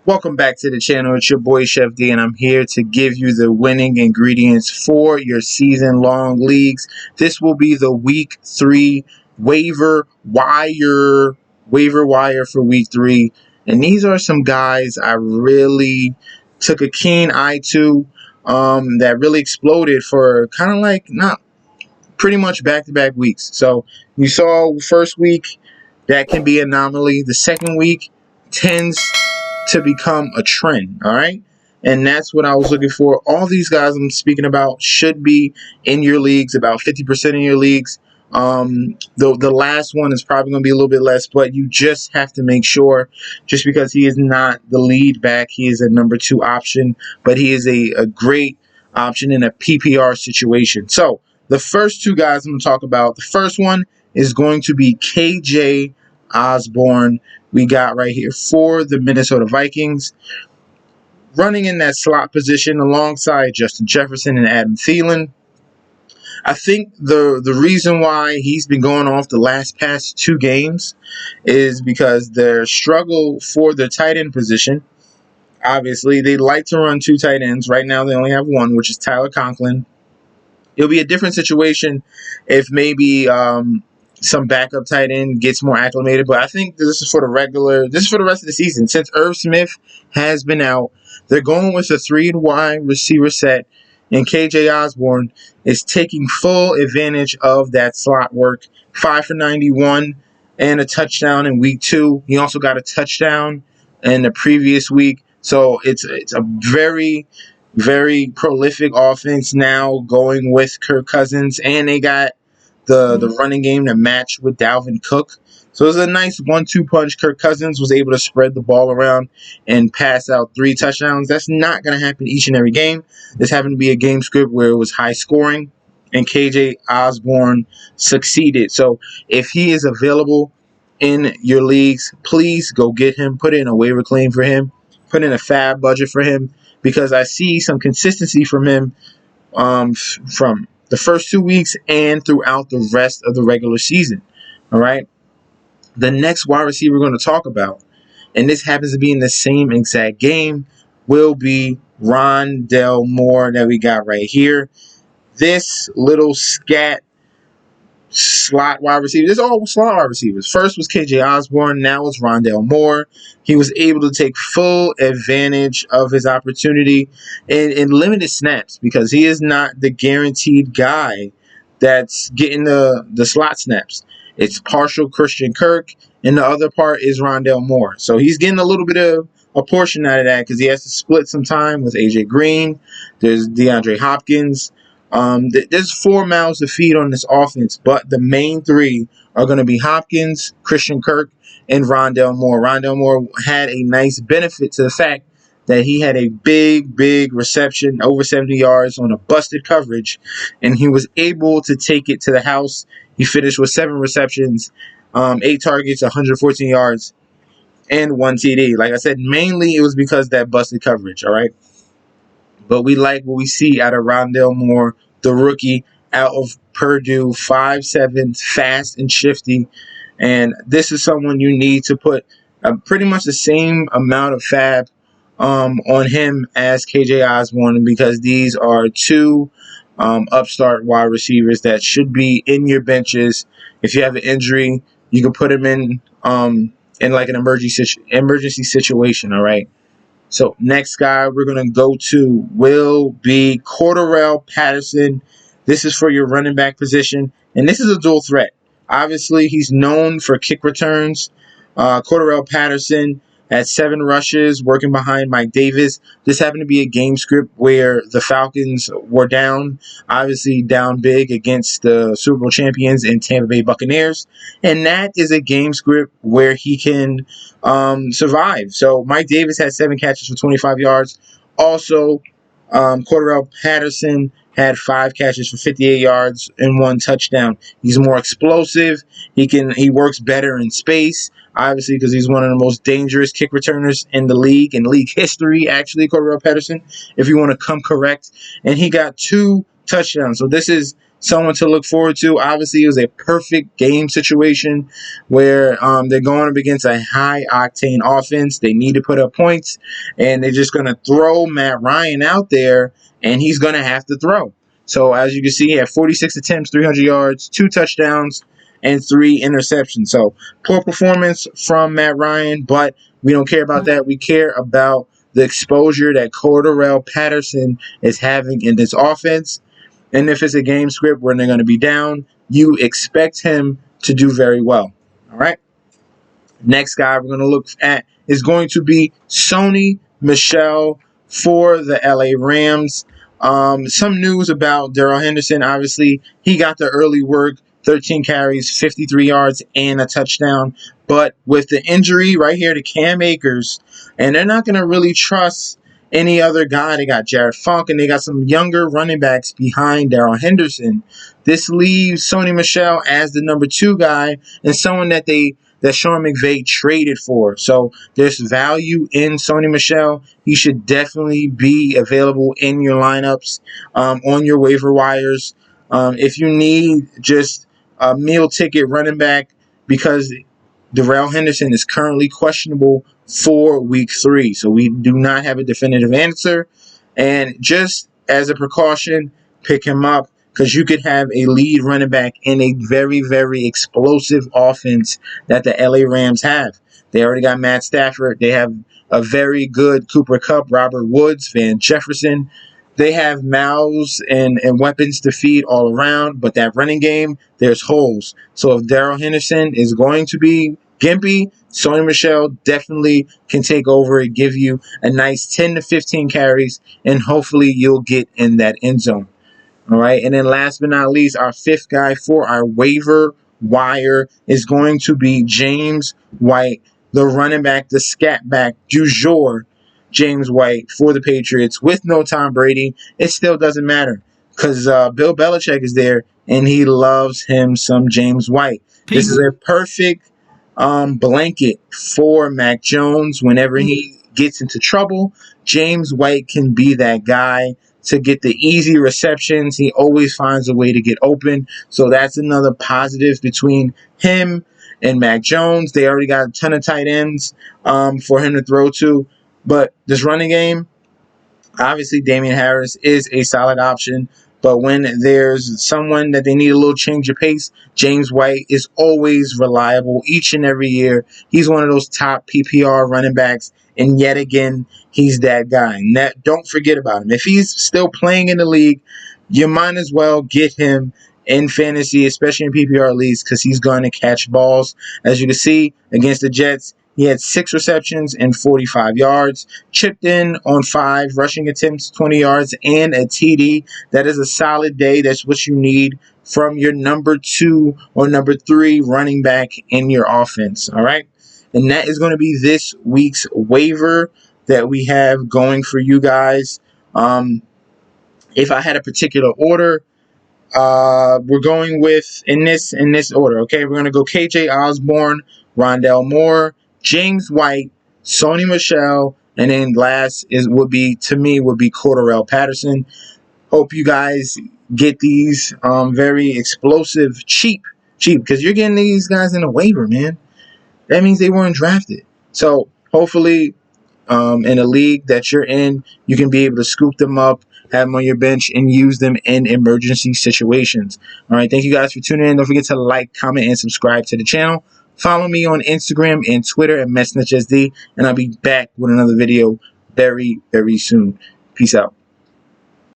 Welcome back to the channel. It's your boy Chef D, and I'm here to give you the winning ingredients for your season-long leagues. This will be the Week 3 waiver wire for Week 3, and these are some guys I really took a keen eye to that really exploded for kind of like not pretty much back-to-back weeks. So you saw first week that can be an anomaly. The second week tends to become a trend, all right? And that's what I was looking for. All these guys I'm speaking about should be in your leagues, about 50% in your leagues. The last one is probably going to be a little bit less, but you just have to make sure, just because he is not the lead back, he is a number 2 option, but he is a great option in a PPR situation. So the first 2 guys I'm going to talk about, the first one is going to be KJ Osborne. We got right here for the Minnesota Vikings, running in that slot position alongside Justin Jefferson and Adam Thielen. I think the reason why he's been going off the past 2 games is because their struggle for the tight end position. Obviously, they like to run 2 tight ends. Right now, they only have 1, which is Tyler Conklin. It'll be a different situation if maybe some backup tight end gets more acclimated, but I think this is for the rest of the season. Since Irv Smith has been out, they're going with a 3 wide receiver set, and KJ Osborne is taking full advantage of that slot work. 5 for 91 and a touchdown in week 2. He also got a touchdown in the previous week, so it's a very, very prolific offense now going with Kirk Cousins, and they got the running game to match with Dalvin Cook. So it was a nice 1-2 punch. Kirk Cousins was able to spread the ball around and pass out 3 touchdowns. That's not going to happen each and every game. This happened to be a game script where it was high scoring, and KJ Osborne succeeded. So if he is available in your leagues, please go get him. Put in a waiver claim for him. Put in a fab budget for him, because I see some consistency from him from the first 2 weeks and throughout the rest of the regular season. All right. The next wide receiver we're going to talk about, and this happens to be in the same exact game, will be Ronald Moore that we got right here. This little scat slot wide receiver. This is all slot wide receivers. First was KJ Osborne. Now it's Ronald Moore. He was able to take full advantage of his opportunity in limited snaps, because he is not the guaranteed guy that's getting the slot snaps. It's partial Christian Kirk, and the other part is Ronald Moore. So he's getting a little bit of a portion out of that, because he has to split some time with AJ Green. There's DeAndre Hopkins. There's 4 mouths to feed on this offense, but the main 3 are going to be Hopkins, Christian Kirk, and Ronald Moore. Ronald Moore had a nice benefit to the fact that he had a big reception, over 70 yards on a busted coverage, and he was able to take it to the house. He finished with 7 receptions, 8 targets, 114 yards, and 1 TD. Like I said, mainly it was because of that busted coverage, all right? But we like what we see out of Ronald Moore, the rookie out of Purdue, 5'7", fast and shifty. And this is someone you need to put pretty much the same amount of fab on him as KJ Osborne, because these are 2 upstart wide receivers that should be in your benches. If you have an injury, you can put him in like an emergency situation, all right? So next guy we're going to go to will be Cordrea Patterson. This is for your running back position, and this is a dual threat. Obviously, he's known for kick returns. Cordrea Patterson had 7 rushes working behind Mike Davis. This happened to be a game script where the Falcons were down, obviously down big against the Super Bowl champions and Tampa Bay Buccaneers. And that is a game script where he can survive. So Mike Davis had 7 catches for 25 yards. Also, Cordrea Patterson had 5 catches for 58 yards and 1 touchdown. He's more explosive. He works better in space, obviously, because he's one of the most dangerous kick returners in the league, in league history, actually, Cordrea Patterson, if you want to come correct. And he got 2 touchdowns. So this is someone to look forward to. Obviously, it was a perfect game situation where they're going up against a high-octane offense. They need to put up points, and they're just going to throw Matt Ryan out there, and he's going to have to throw. So as you can see, he had 46 attempts, 300 yards, 2 touchdowns, and 3 interceptions. So poor performance from Matt Ryan, but we don't care about that. We care about the exposure that Cordrea Patterson is having in this offense. And if it's a game script where they're going to be down, you expect him to do very well. All right. Next guy we're going to look at is going to be Sony Michel for the LA Rams. Some news about Darrell Henderson. Obviously, he got the early work, 13 carries, 53 yards, and a touchdown. But with the injury right here to Cam Akers, and they're not going to really trust any other guy. They got Jared Funk, and they got some younger running backs behind Darrell Henderson. This leaves Sony Michel as the number 2 guy and someone that Sean McVay traded for. So there's value in Sony Michel. He should definitely be available in your lineups, on your waiver wires. If you need just a meal ticket running back, because Darrell Henderson is currently questionable for week 3. So we do not have a definitive answer. And just as a precaution, pick him up, because you could have a lead running back in a very, very explosive offense that the LA Rams have. They already got Matt Stafford. They have a very good Cooper Kupp, Robert Woods, Van Jefferson. They have mouths and weapons to feed all around, but that running game, there's holes. So if Darrell Henderson is going to be gimpy, Sony Michel definitely can take over and give you a nice 10 to 15 carries, and hopefully you'll get in that end zone. All right, and then last but not least, our 5th guy for our waiver wire is going to be James White, the running back, the scat back du jour, James White for the Patriots. With no Tom Brady, it still doesn't matter, because Bill Belichick is there, and he loves him some James White. This is a perfect blanket for Mac Jones. Whenever he gets into trouble, James White can be that guy to get the easy receptions. He always finds a way to get open. So that's another positive between him and Mac Jones. They already got a ton of tight ends for him to throw to. But this running game, obviously Damian Harris is a solid option. But when there's someone that they need a little change of pace, James White is always reliable each and every year. He's one of those top PPR running backs, and yet again, he's that guy. And don't forget about him. If he's still playing in the league, you might as well get him in fantasy, especially in PPR leagues, because he's going to catch balls. As you can see, against the Jets, he had 6 receptions and 45 yards, chipped in on 5 rushing attempts, 20 yards, and a TD. That is a solid day. That's what you need from your number 2 or number 3 running back in your offense. All right? And that is going to be this week's waiver that we have going for you guys. If I had a particular order, we're going with in this order. Okay, we're going to go KJ Osborne, Ronald Moore, James White, Sony Michel, and then last would be Cordrea Patterson. Hope you guys get these very explosive, cheap, because you're getting these guys in a waiver, man. That means they weren't drafted. So hopefully, in a league that you're in, you can be able to scoop them up, have them on your bench, and use them in emergency situations. All right, thank you guys for tuning in. Don't forget to like, comment, and subscribe to the channel. Follow me on Instagram and Twitter at MessNetchSD, and I'll be back with another video very, very soon. Peace out.